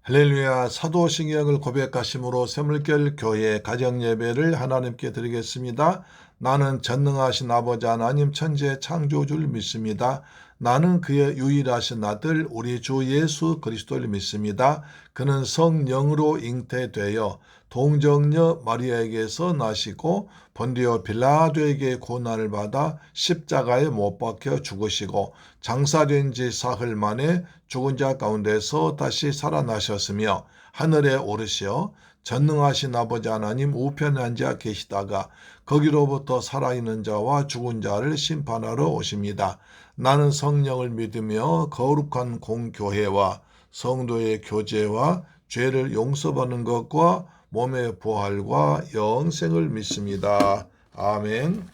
할렐루야. 사도신경을 고백하심으로 샘물결 교회 가정예배를 하나님께 드리겠습니다. 나는 전능하신 아버지 하나님 천지의 창조주를 믿습니다. 나는 그의 유일하신 아들 우리 주 예수 그리스도를 믿습니다. 그는 성령으로 잉태되어 동정녀 마리아에게서 나시고 본디오 빌라도에게 고난을 받아 십자가에 못 박혀 죽으시고 장사된 지 사흘 만에 죽은 자 가운데서 다시 살아나셨으며 하늘에 오르시어 전능하신 아버지 하나님 우편에 앉아 계시다가 거기로부터 살아있는 자와 죽은 자를 심판하러 오십니다. 나는 성령을 믿으며 거룩한 공교회와 성도의 교제와 죄를 용서받는 것과 몸의 부활과 영생을 믿습니다. 아멘.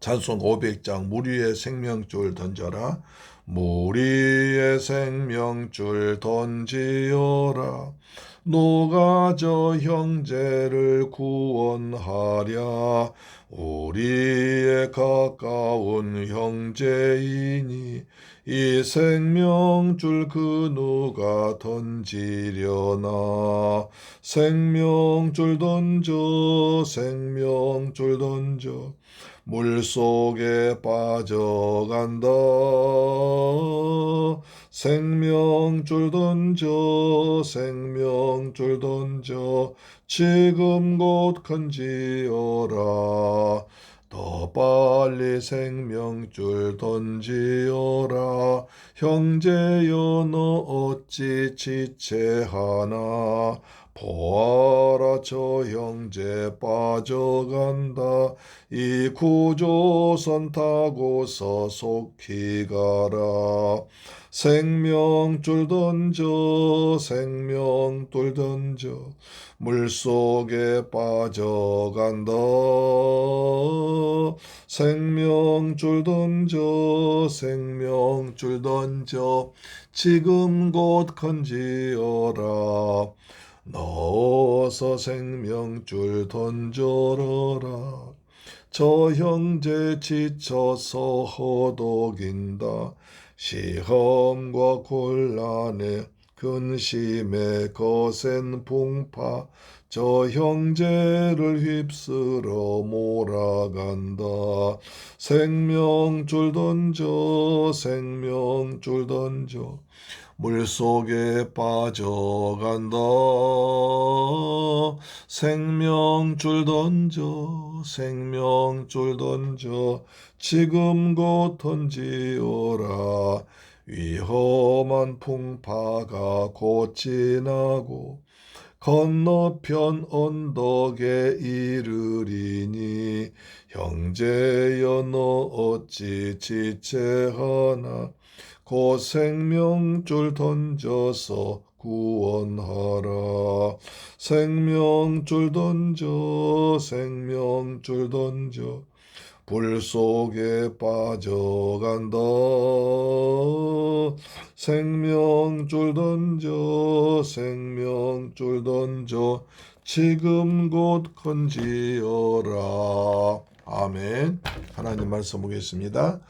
찬송 500장 무리의 생명줄 던져라. 무리의 생명줄 던지어라. 노가저 형제를 구원하랴. 우리의 가까운 형제이니 이 생명줄 그 누가 던지려나. 생명줄 던져 생명줄 던져 물속에 빠져간다. 생명줄 던져 생명줄 던져 지금 곧 건지어라. 더 빨리 생명줄 던지어라. 형제여 너 어찌 지체하나. 보아라 저 형제 빠져간다. 이 구조선 타고서 속히 가라. 생명줄 던져 생명줄 던져 물속에 빠져간다. 생명줄 던져 생명줄 던져 지금 곧 건지어라. 넣어서 생명줄 던져라. 저 형제 지쳐서 허덕인다. 시험과 곤란에 근심에 거센 풍파 저 형제를 휩쓸어 몰아간다. 생명줄 던져 생명줄 던져 물속에 빠져간다. 생명줄 던져 생명줄 던져 지금 곧 던지어라. 위험한 풍파가 곧 지나고 건너편 언덕에 이르리니 형제여 너 어찌 지체하나. 곧 생명줄 던져서 구원하라. 생명줄 던져 생명줄 던져 불 속에 빠져간다. 생명줄 던져 생명줄 던져 지금 곧 건지어라. 아멘. 하나님 말씀 보겠습니다.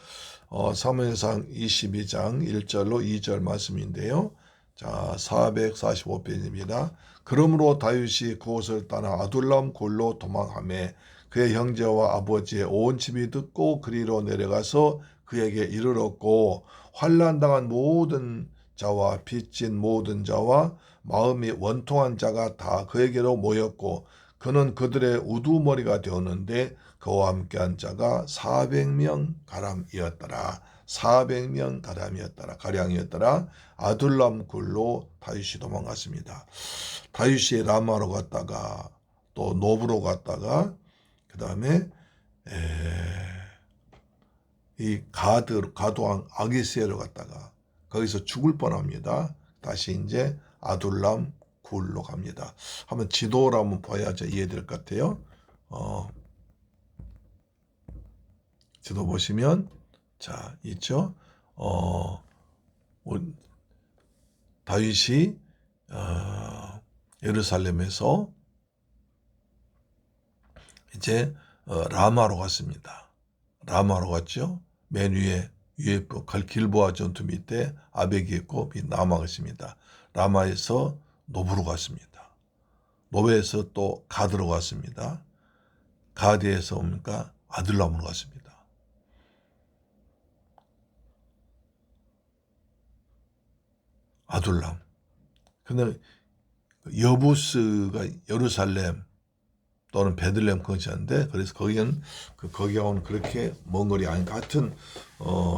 사무엘상 22장 1절로 2절 말씀인데요. 자, 445편입니다. 그러므로 다윗이 그곳을 떠나 아둘람 굴로 도망하매 그의 형제와 아버지의 온 집이 듣고 그리로 내려가서 그에게 이르렀고 환난당한 모든 자와 빚진 모든 자와 마음이 원통한 자가 다 그에게로 모였고 그는 그들의 우두머리가 되었는데 그와 함께한 자가 400명 가량이었더라. 400명 가량이었더라. 아둘람 굴로 다윗이 도망갔습니다. 다윗이 라마로 갔다가 또 노브로 갔다가 그 다음에 이 가도왕 아기스에로 갔다가 거기서 죽을 뻔합니다. 다시 이제 아둘람 굴로 갑니다. 한번 지도를 한번 봐야죠. 이해될 것 같아요. 지도 보시면 자 있죠. 다윗이 예루살렘에서 이제 라마로 갔습니다. 라마로 갔죠. 맨 위에 위에 길보아 전투 밑에 아벡이 있고 라마가 있습니다. 라마에서 노브로 갔습니다. 노베에서 또 가드로 갔습니다. 가드에서 뭡니까? 아둘람으로 갔습니다. 아둘람. 근데 여부스가 예루살렘 또는 베들레헴 근처인데, 그래서 거기는 거기하고는 그렇게 먼 거리 아니까 하여튼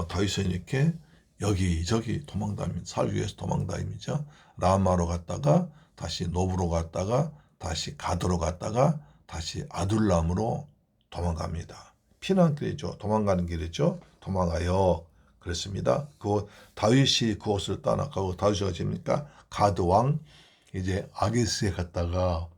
다윗은 이렇게 여기저기 도망다닙니다. 살기 위해서 도망다닙니다. 라마로 갔다가 다시 노브로 갔다가 다시 가드로 갔다가 다시 아둘람으로 도망갑니다. 피난길이죠. 도망가는 길이죠. 도망가요. 그렇습니다. 그 다윗이 그곳을 떠나가고, 다윗이 어디입니까? 가드 왕 이제 아기스에 갔다가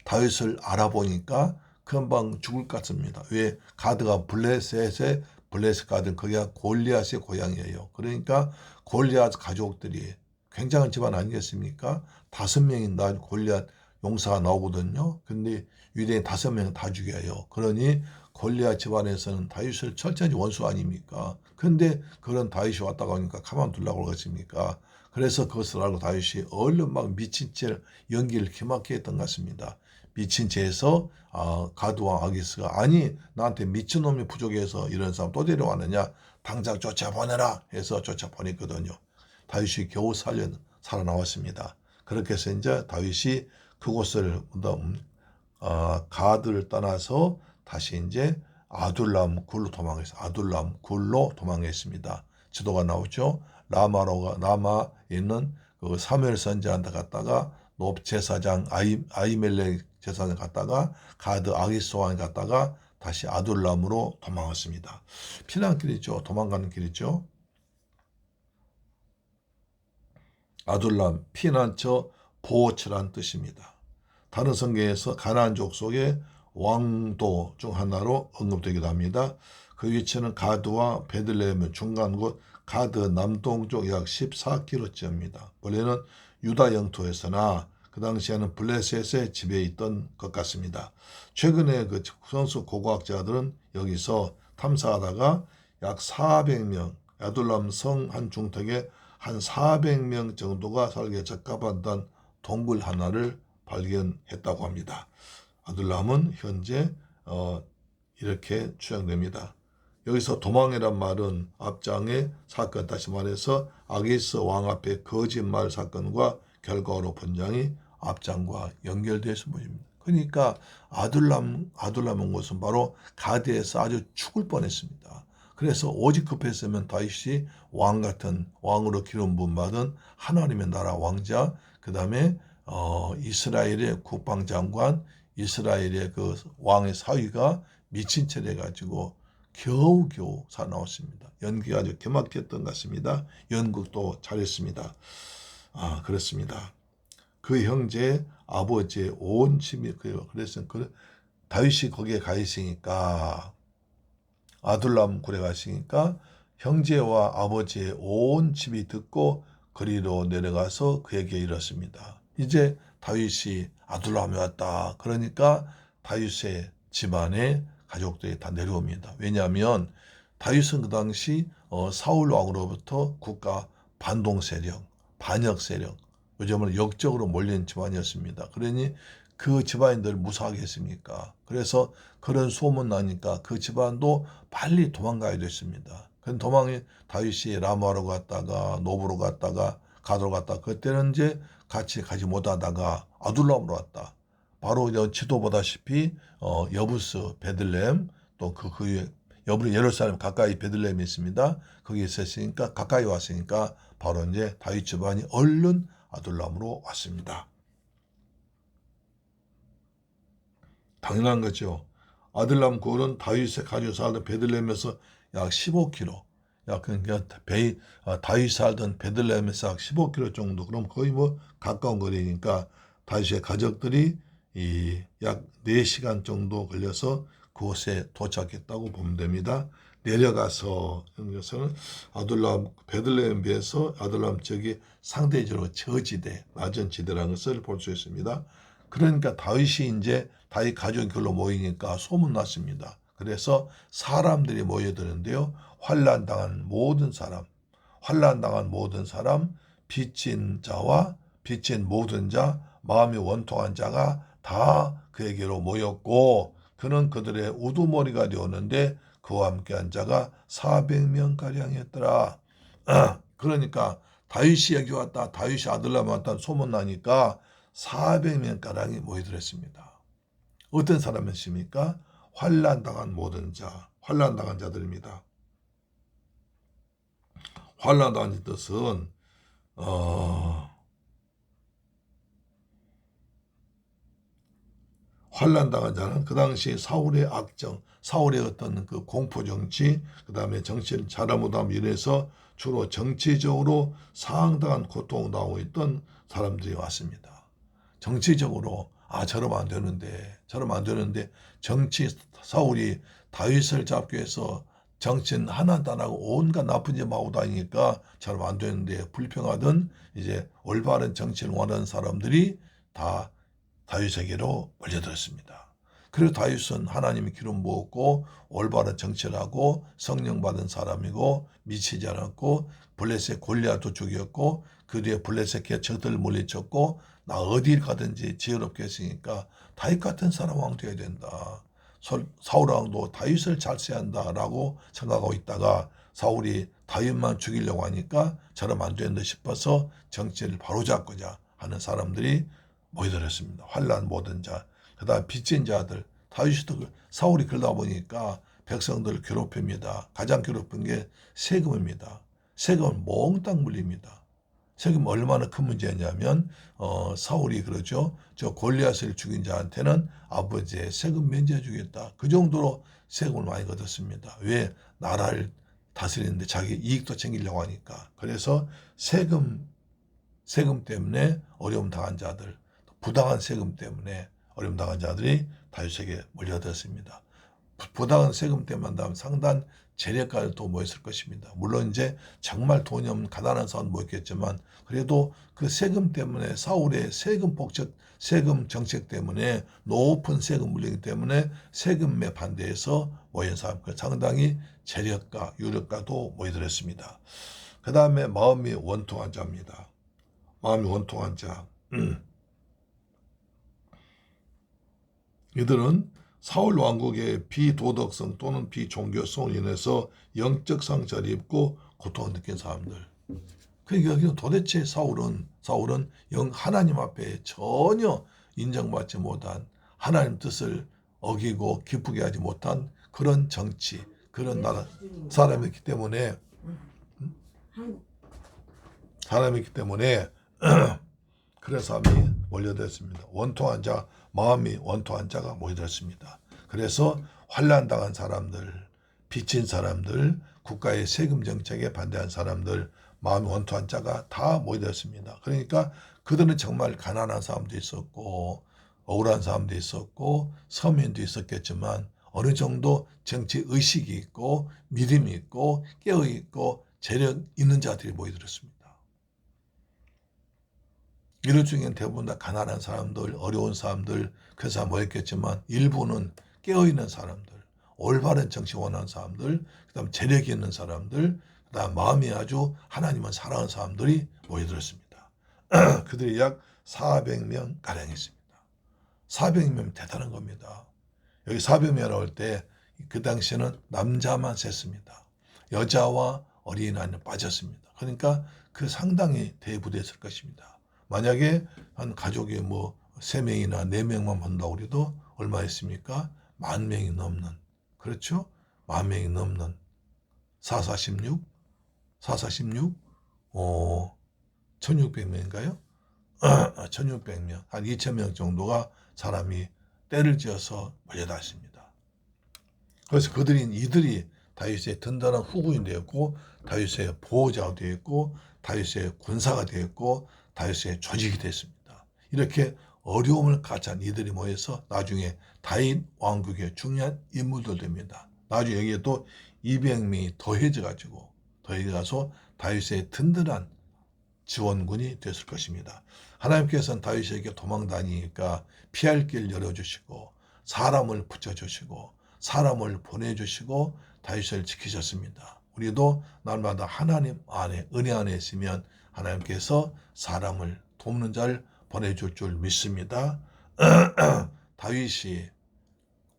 다윗을 알아보니까 금방 죽을 것 같습니다. 왜? 가드가 블레셋의 블레셋 가드는 거기가 골리앗의 고향이에요. 그러니까 골리앗 가족들이 굉장한 집안 아니겠습니까? 5명이 난 골리앗 용사가 나오거든요. 근데 유대인 5명은 다 죽여요. 그러니 골리앗 집안에서는 다윗을 철저히 원수 아닙니까? 근데 그런 다윗이 왔다가 오니까 가만두려고 그러겠습니까? 그래서 그것을 알고 다윗이 얼른 막 미친 채 연기를 기막히게 했던 것 같습니다. 미친 채에서 가드왕 아기스가, 아니 나한테 미친놈이 부족해서 이런 사람 또 데려왔느냐, 당장 쫓아보내라 해서 쫓아보냈거든요. 다윗이 겨우 살아나왔습니다. 그렇게 해서 이제 다윗이 그곳을 가드를 떠나서 다시 이제 아둘람 굴로 도망했어요. 아둘람 굴로 도망했습니다. 지도가 나오죠. 라마에 있는 그 사무엘 선지자한테 갔다가 노 제사장 아이멜렉 제사장 갔다가 가드 아기스 왕에 갔다가 다시 아둘람으로 도망왔습니다. 피난길이죠. 도망가는 길이죠. 아둘람, 피난처, 보호처란 뜻입니다. 다른 성경에서 가나안 족속의 왕도 중 하나로 언급되기도 합니다. 그 위치는 가드와 베들레헴의 중간 곳 가드 남동쪽 약 14km입니다. 원래는 유다 영토에서나 그 당시에는 블레셋의 지배에 있던 것 같습니다. 최근에 그 선수 고고학자들은 여기서 탐사하다가 약 400명, 야둘람 성 한 중턱에 한 400명 정도가 살기에 적합한 동굴 하나를 발견했다고 합니다. 아둘람은 현재 이렇게 추정됩니다. 여기서 도망이란 말은 앞장의 사건, 다시 말해서 아기스 왕 앞의 거짓말 사건과 결과로 번장이 앞장과 연결돼서 보입니다. 그러니까 아둘람은 것은 바로 가드에서 아주 죽을 뻔했습니다. 그래서 오직 급했으면 다윗이 왕 같은 왕으로 기름 부음 받은 하나님의 나라 왕자, 그 다음에 이스라엘의 국방장관, 이스라엘의 그 왕의 사위가 미친 척 해가지고 겨우겨우 살아나왔습니다. 연기가 아주 개막했던 것 같습니다. 연극도 잘했습니다. 그렇습니다. 그 형제 아버지의 온 집이 그래서 다윗이 거기에 가 있으니까, 아둘람 굴에 가시니까 형제와 아버지의 온 집이 듣고 거리로 내려가서 그에게 이르렀습니다. 이제 다윗이 아둘람에 왔다. 그러니까 다윗의 집안의 가족들이 다 내려옵니다. 왜냐하면 다윗은 그 당시 사울 왕으로부터 국가 반동 세력, 반역 세력, 요즘은 역적으로 몰린 집안이었습니다. 그러니 그 집안인들을 무사하게 했습니까? 그래서 그런 소문 나니까 그 집안도 빨리 도망가야 됐습니다. 그 도망이 다윗이 라마로 갔다가 노브로 갔다가 가드로 갔다가, 그때는 이제 같이 가지 못하다가 아둘람으로 왔다. 바로 지도 보다시피 여부스 베들레헴, 또 그 위에 예루살렘 가까이 베들레헴이 있습니다. 거기 있었으니까, 가까이 왔으니까 바로 이제 다윗 집안이 얼른 아둘람으로 왔습니다. 당연한 거죠. 아둘람 굴은 다윗의 가지고 살던 베들레헴에서 약 15km, 그러니까 다윗 살던 베들레헴에서 약 15km 정도, 그럼 거의 뭐 가까운 거리니까 다윗의 가족들이 약 4시간 정도 걸려서 그곳에 도착했다고 보면 됩니다. 내려가서 여기서는 아둘람 베들레헴에 비해서 아둘람 지역이 상대적으로 저지대, 낮은 지대라는 것을 볼 수 있습니다. 그러니까 다윗이 이제 다윗 가족이 글로 모이니까 소문났습니다. 그래서 사람들이 모여드는데요. 환난당한 모든 사람, 환난당한 모든 사람, 빚진 자와 빚진 모든 자, 마음이 원통한 자가 다 그에게로 모였고 그는 그들의 우두머리가 되었는데 그와 함께한 자가 400명가량이었더라. 그러니까 다윗이 여기 왔다, 다윗이 아들람 왔다 소문나니까 400명가량이 모여들었습니다. 어떤 사람이십니까? 환난당한 모든 자, 환난당한 자들입니다. 환난당한 뜻은 환난당한 자는 그 당시 사울의 악정, 사울의 어떤 그 공포 정치, 그 다음에 정치를 잘못함 이래서 주로 정치적으로 상당한 고통을 당하고 있던 사람들이 왔습니다. 정치적으로 저러면 안 되는데, 저러면 안 되는데 정치 사울이 다윗을 잡기 위해서 정치인 하나도 안 하고 온갖 나쁜 짓 하고 다니니까 저러면 안 되는데 불평하던 이제 올바른 정치를 원하는 사람들이 다 다윗에게로 몰려들었습니다. 그리고 다윗은 하나님의 기름 부었고 올바른 정치를 하고 성령 받은 사람이고 미치지 않았고 블레셋 골리앗도 죽였고 그 뒤에 블레셋 개척들 물리쳤고 나 어딜 가든지 지혜롭게 했으니까 다윗 같은 사람 왕 되어야 된다. 사울 왕도 다윗을 잘 써야 한다라고 생각하고 있다가 사울이 다윗만 죽이려고 하니까 저러면 안 된다 싶어서 정치를 바로잡고자 하는 사람들이 모여들었습니다. 환난 모든 자, 그다음 빚진 자들, 다윗도 사울이 그러다 보니까 백성들을 괴롭힙니다. 가장 괴롭힌 게 세금입니다. 세금은 몽땅 물립니다. 세금 얼마나 큰 문제냐면 사울이 그러죠. 저 골리앗을 죽인 자한테는 아버지의 세금 면제해 주겠다. 그 정도로 세금을 많이 걷었습니다. 왜? 나라를 다스리는데 자기 이익도 챙기려고 하니까. 그래서 세금 때문에 어려움 당한 자들, 부당한 세금 때문에 어려움 당한 자들이 다윗에게 몰려들었습니다. 부당한 세금 때문에 한다면 상당한 재력가를 또 모였을 것입니다. 물론 이제 정말 돈이 없는 가난한 사람은 모였겠지만 그래도 그 세금 때문에 사울의 세금 정책 때문에 높은 세금 물리기 때문에 세금에 반대해서 모인 사람, 상당히 재력가, 유력가도 모여들었습니다. 그 다음에 마음이 원통한 자입니다. 마음이 원통한 자. 이들은 사울 왕국의 비도덕성 또는 비종교성으로 인해서 영적 상처를 입고 고통을 느낀 사람들. 그러니까 여기는 도대체 사울은 하나님 앞에 전혀 인정받지 못한 하나님 뜻을 어기고 기쁘게 하지 못한 그런 정치, 그런 나라 사람이기 때문에 그런 사람이 몰려들었습니다. 원통한 자, 마음이 원통한 자가 모여들었습니다. 그래서 환난당한 사람들, 빚진 사람들, 국가의 세금 정책에 반대한 사람들, 마음이 원통한 자가 다 모여들었습니다. 그러니까 그들은 정말 가난한 사람도 있었고 억울한 사람도 있었고 서민도 있었겠지만 어느 정도 정치 의식이 있고 믿음이 있고 깨어있고 재력 있는 자들이 모여들었습니다. 이들 중엔 대부분 다 가난한 사람들, 어려운 사람들, 그래서 모였겠지만 일부는 깨어있는 사람들, 올바른 정치 원하는 사람들, 그 다음 재력이 있는 사람들, 그 다음 마음이 아주 하나님을 사랑하는 사람들이 모여들었습니다. 그들이 약 400명 가량 있습니다. 400명 대단한 겁니다. 여기 400명이라고 할 때 그 당시에는 남자만 셌습니다. 여자와 어린아이는 빠졌습니다. 그러니까 그 상당히 대부대했을 것입니다. 만약에 한 가족이 뭐 3명이나 4명만 본다고 그래도 얼마 있습니까? 10,000명이 넘는, 그렇죠? 10,000명이 넘는 446 1600명인가요? 1600명, 한 2000명 정도가 사람이 때를 지어서 몰려다녔습니다. 그래서 이들이 다윗의 든든한 후구인 되었고 다윗의 보호자가 되었고 다윗의 군사가 되었고 다윗의 조직이 됐습니다. 이렇게 어려움을 같이한 이들이 모여서 나중에 다윗 왕국의 중요한 인물들 됩니다. 나중에 여기에 또 200명이 더해져서 다윗의 든든한 지원군이 됐을 것입니다. 하나님께서는 다윗에게 도망 다니니까 피할 길 열어주시고 사람을 붙여주시고 사람을 보내주시고 다윗을 지키셨습니다. 우리도 날마다 하나님 안에 은혜 안에 있으면 하나님께서 사람을 돕는 자를 보내줄 줄 믿습니다. 다윗이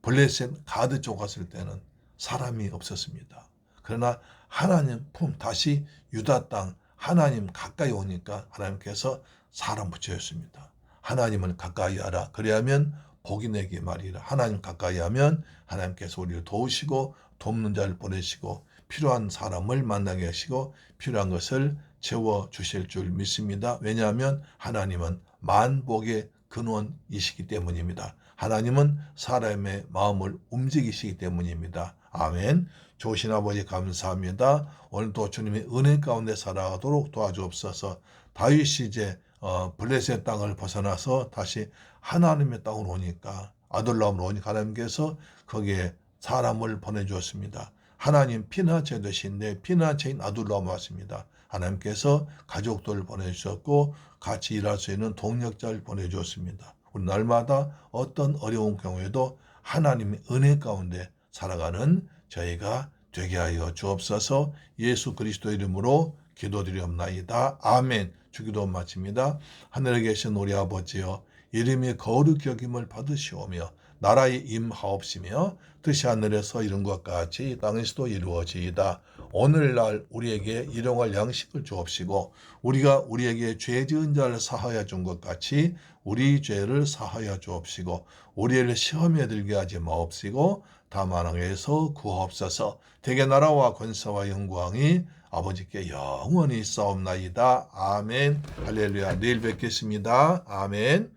블레셋 가드 쪽 갔을 때는 사람이 없었습니다. 그러나 하나님 품 다시 유다 땅 하나님 가까이 오니까 하나님께서 사람 붙여줬습니다. 하나님을 가까이 하라. 그래야면 복이 내게 말이라. 하나님 가까이 하면 하나님께서 우리를 도우시고 돕는 자를 보내시고 필요한 사람을 만나게 하시고 필요한 것을 채워주실 줄 믿습니다. 왜냐하면 하나님은 만복의 근원이시기 때문입니다. 하나님은 사람의 마음을 움직이시기 때문입니다. 아멘. 좋으신 아버지 감사합니다. 오늘도 주님의 은혜 가운데 살아가도록 도와주옵소서. 다윗이 이제 블레셋 땅을 벗어나서 다시 하나님의 땅으로 오니까 아둘람으로 오니까 하나님께서 거기에 사람을 보내주었습니다. 하나님 피난처 되신데 피난처인 아둘람 왔습니다. 하나님께서 가족들을 보내주셨고 같이 일할 수 있는 동력자를 보내주었습니다. 우리 날마다 어떤 어려운 경우에도 하나님의 은혜 가운데 살아가는 저희가 되게 하여 주옵소서. 예수 그리스도 이름으로 기도드리옵나이다. 아멘. 주기도 마칩니다. 하늘에 계신 우리 아버지여, 이름이 거룩히 여김을 받으시오며 나라의 임하옵시며 뜻이 하늘에서 이룬 것 같이 땅에서도 이루어지이다. 오늘날 우리에게 일용할 양식을 주옵시고 우리가 우리에게 죄 지은 자를 사하여 준 것 같이 우리 죄를 사하여 주옵시고 우리를 시험에 들게 하지 마옵시고 다만 악에서 구하옵소서. 대개 나라와 권세와 영광이 아버지께 영원히 있사옵나이다. 아멘. 할렐루야. 내일 뵙겠습니다. 아멘.